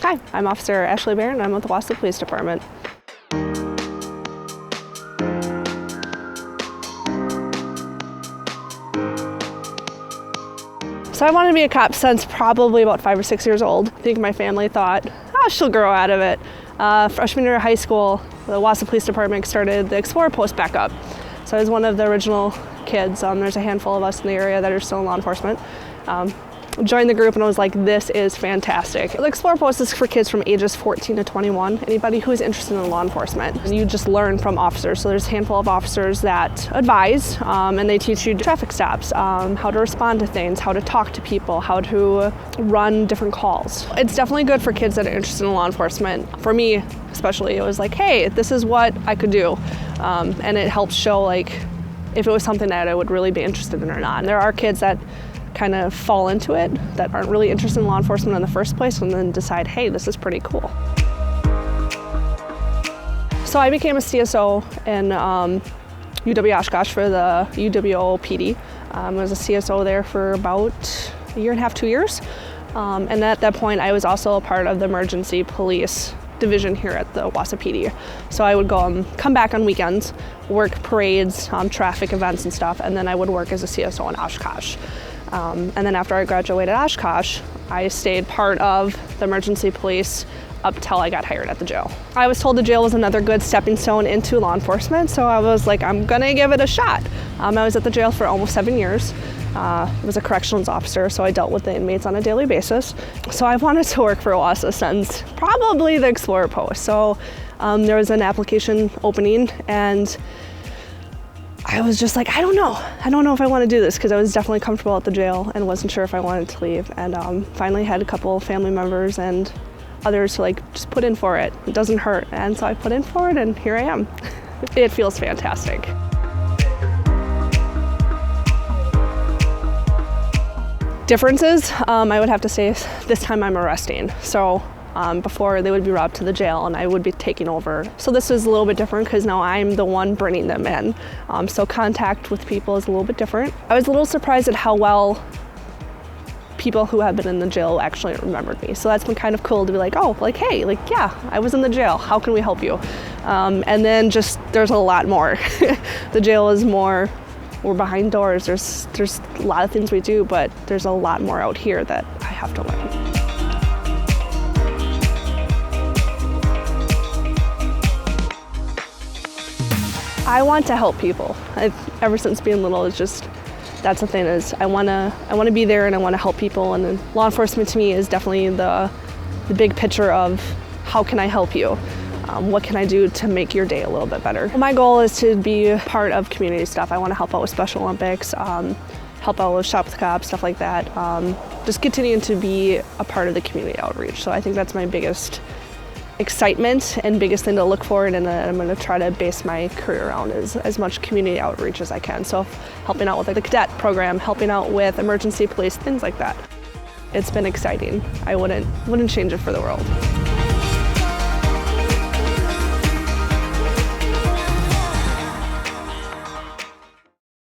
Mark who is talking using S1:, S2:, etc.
S1: Hi, I'm Officer Ashley Berndt and I'm with the Wausau Police Department. So I wanted to be a cop since probably about 5 or 6 years old. I think my family thought, oh, she'll grow out of it. Freshman year of high school, the Wausau Police Department started the Explorer Post back up. So I was one of the original kids. There's a handful of us in the area that are still in law enforcement. Joined the group and I was like, this is fantastic. The Explorer Post is for kids from ages 14 to 21, anybody who is interested in law enforcement. And you just learn from officers. So there's a handful of officers that advise and they teach you traffic stops, how to respond to things, how to talk to people, how to run different calls. It's definitely good for kids that are interested in law enforcement. For me, especially, it was like, hey, this is what I could do. And it helps show like if it was something that I would really be interested in or not. And there are kids that kind of fall into it that aren't really interested in law enforcement in the first place and then decide, hey, this is pretty cool. So I became a CSO in UW Oshkosh for the UWO PD. I was a CSO there for about a year and a half, 2 years. And at that point, I was also a part of the Emergency Police Division here at the Wausau PD. So I would go come back on weekends, work parades, traffic events and stuff, and then I would work as a CSO in Oshkosh. And then after I graduated Oshkosh, I stayed part of the emergency police up till I got hired at the jail. I was told the jail was another good stepping stone into law enforcement, so I was like, I'm gonna give it a shot. I was at the jail for almost 7 years. I was a corrections officer, so I dealt with the inmates on a daily basis. So I wanted to work for Wausau since probably the Explorer Post. So there was an application opening and I was just like, I don't know if I want to do this because I was definitely comfortable at the jail and wasn't sure if I wanted to leave. And finally had a couple family members and others to like, just put in for it. It doesn't hurt. And so I put in for it and here I am. It feels fantastic. Differences, I would have to say this time I'm arresting. So before they would be brought to the jail and I would be taking over. So this is a little bit different because now I'm the one bringing them in. So contact with people is a little bit different. I was a little surprised at how well people who have been in the jail actually remembered me. So that's been kind of cool to be like, oh, like, hey, like, yeah, I was in the jail. How can we help you? And then just, there's a lot more. The jail is more, we're behind doors. There's a lot of things we do, but there's a lot more out here that I have to learn. I want to help people. Ever since being little, it's just, that's the thing is I want to be there and I want to help people. And then law enforcement to me is definitely the big picture of how can I help you? What can I do to make your day a little bit better? My goal is to be part of community stuff. I want to help out with Special Olympics, help out with Shop with the Cops, stuff like that. Just continuing to be a part of the community outreach. So I think that's my biggest excitement and biggest thing to look for, and I'm going to try to base my career around is as much community outreach as I can. So helping out with like the cadet program, helping out with emergency police, things like that. It's been exciting. I wouldn't change it for the world.